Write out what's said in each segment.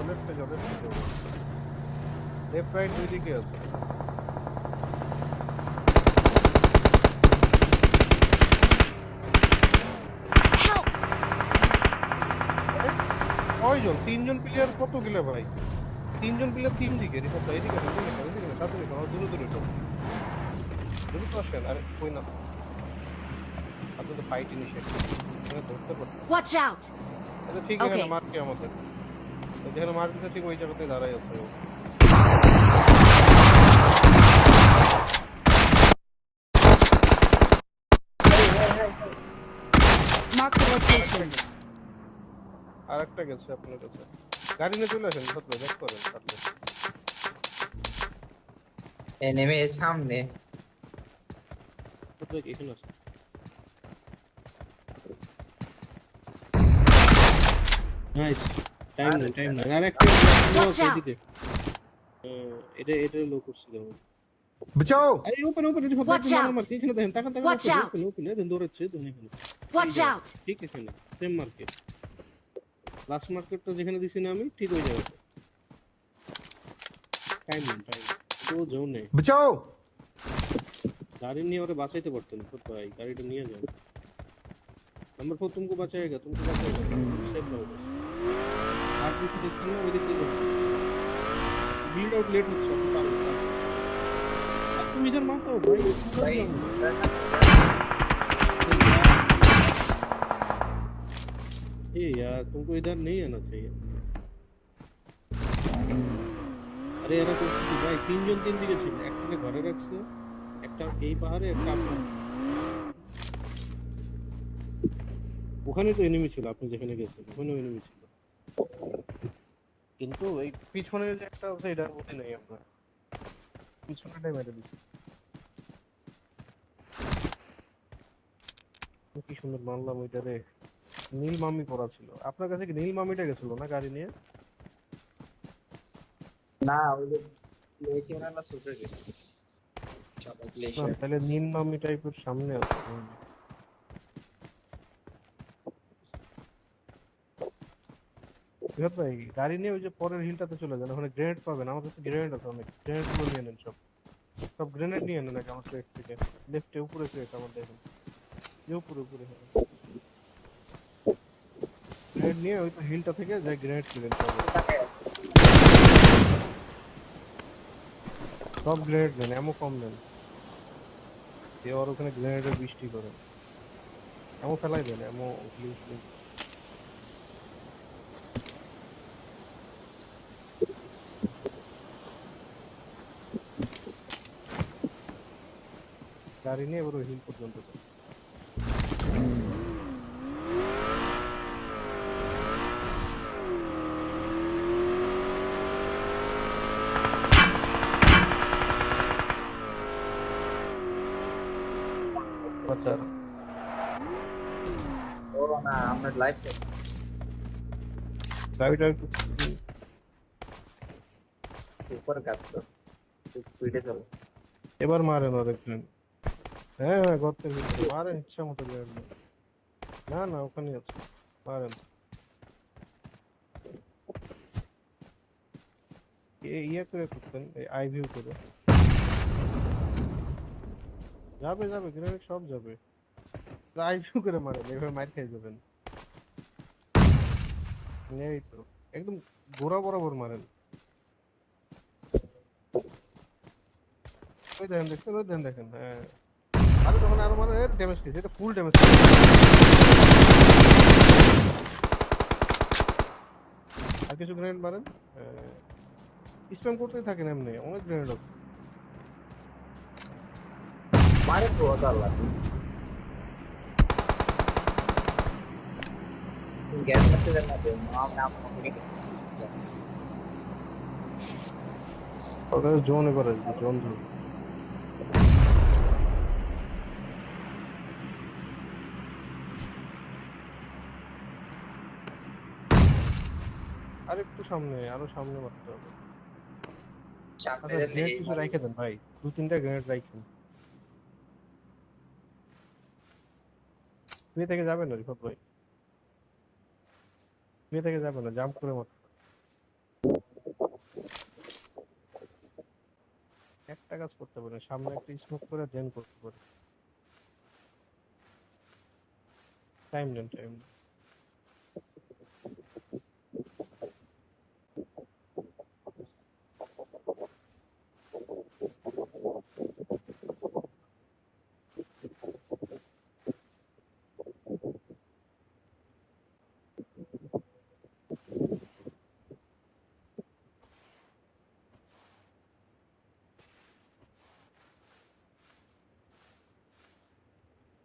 লেফটে যাও left right দুই দিকে আছে। কয়জন? তিনজন প্লেয়ার কত গেলে ভাই? তিনজন প্লেয়ার তিন দিকে। রিফাত ভাই এদিকে তাড়াতাড়ি দূরে দূরে দ্রুত আসেন। আরে কই না, আপনি তো ফাইট ইনিশিয়েট ধরতে পারতেন। Watch out! আচ্ছা ঠিক এখানে মারকে আমাদের যেখানে মার দিচ্ছে ঠিক ওই জায়গাতে দাঁড়াই আছে ও। Mark the location. আরেকটা গেছে আপনার কাছে। গাড়ি নিয়ে চলে আসেন, রিফাত ভাই ব্যাক করেন পারলে। নেমে সামনে রিফাত ভাই এখানে আছে। নাইস। টাইম না আর একটা Watch out! এদিকে। এটা লো করছিল। बचाओ আরে উপরে রিফাত ভাই Watch out! মার এখানে দেখেন, টাকা Watch out! ওপেন দেখেন দৌড়াচ্ছে দেখেন এখানে। Watch out! ঠিক এখানে সেম মার্কেট, লাস্ট মার্কেটটা যেখানে দিছি না আমি, ঠিক ওই জায়গাতে। টাইম তো জোনে बचाओ गाड़ी नहीं और बचाते पड़ते हैं खुद भाई, गाड़ी तो नहीं है जान। नंबर 4 तुमको बचाएगा सेफ रहो बस। आप पीछे देखते हो वो देखते हो बिल्ड आउट लेट होता है। अब तुम इधर मत आओ भाई, भाई ए यार तुमको इधर नहीं आना चाहिए। अरे এরা করছে ভাই, তিনজন তিন দিকে ছিল, একটাকে ঘরে রাখছে, একটা এই পাহাড়ে, একটা আপনার ওখানে তো এনিমি ছিল। আপনি যেখানে গেছেন ওখানেও এনিমি ছিল, কিন্তু এই পিছনে যে একটা আছে এটার মধ্যে নেই। আপনার পিছনেটাই মেরে দিচ্ছে। কি সুন্দর মানলাম ওইটারে। নীল মামি পড়া ছিল। আপনার কাছে কি নীল মামিটা গেছিল না গাড়ি নিয়ে? না ওই যে গ্লেশিয়ার না সুপার না, গ্লেশিয়ার তাহলে নীল মামি টাইপের সামনে আছে। বিহার ভাই গাড়ি নিয়ে ওই যে পরের হিলটাতে চলে যান, ওখানে গ্রেনেড পাবেন। আমার কাছে গ্রেনেড আছে অনেক, গ্রেনেড গুলো নিয়ে নেন সব। সব গ্রেনেড নিয়ে নেন আমার ক্রেট থেকে। লেফটে উপরে ক্রেট আমার দেখেন, যে উপরে গ্রেনেড নিয়ে ওই তো হিলটা থেকে যাই গ্রেনেড কিনেন সব। সব গ্রেনেড নেন, এমন কম নেন। দিয়ে আর ওখানে গ্রেনেডের বৃষ্টি করেন, এমন ফেলাই দেন, এমন গাড়ি নিয়ে এবার ওই হিল পর্যন্ত যান। আচ্ছা ও না আমরা লাইভ সেট গাড়িটা একটু উপর কাটতো স্পিডে চলো এবার মারেন আর একজন। হ্যাঁ হ্যাঁ গর্তের ভিতরে মারেন ইচ্ছা মতো গ্রেনেড। না না ওখানে আছে, মারেন। ইয়ে করে করতেন, আই ভিউ করে যাবে গ্রেনেড সব যাবে। আই ভিউ করে মারেন, এভাবে মার খেয়ে যাবেন। এই তো একদম গোড়া বরাবর মারেন। ওই দেখেন দেখছেন, ওই দেখেন হ্যাঁ। আরে তখন আরো মারেন, এর ড্যামেজ খেয়েছে, এটা ফুল ড্যামেজ। আর কিছু গ্রেনেড মারেন, স্প্যাম করতেই থাকেন এমনি, অনেক গ্রেনেড আছে। মারে তো আল্লাহ গ্যাস করতে দেন না নাম নাম ওদের জোন এবার আসবে, জোন ধরবে। আর একটু সামনে, আরো সামনে মারতে হবে। সামনে আচ্ছা দিলে গ্রেনেড কিছু রাইখে দেন ভাই, 2-3টা গ্রেনেড রাইখেন। তুমি থেকে যাবেন না রিফাত ভাই, তুমি থেকে যাবেন না, জাম্প করে মারতে। একটা কাজ করতে পারে, সামনে একটা স্মোক করে দেন করতে পারে। টাইম নেন, টাইম নেন।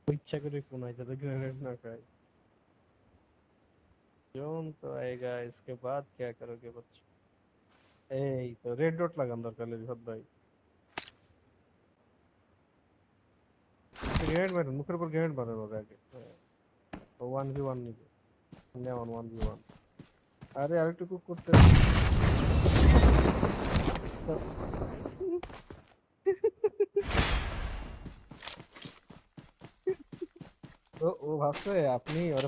इच्छा करे कौन आए ज्यादा ग्रेनेड ना खाए। जोन तो आएगा, इसके बाद क्या करोगे बच्चे? এই তো রেড ডট লাগান দরকার হলে রিফাত ভাই। গ্রেনেড মারেন, মুখের উপর গ্রেনেড মারেন ওর আগে। ও 1v1 নিবে, নেওয়ান 1v1। আরে আরেকটু কুক করতে ও ও ভাবছে আপনি ওর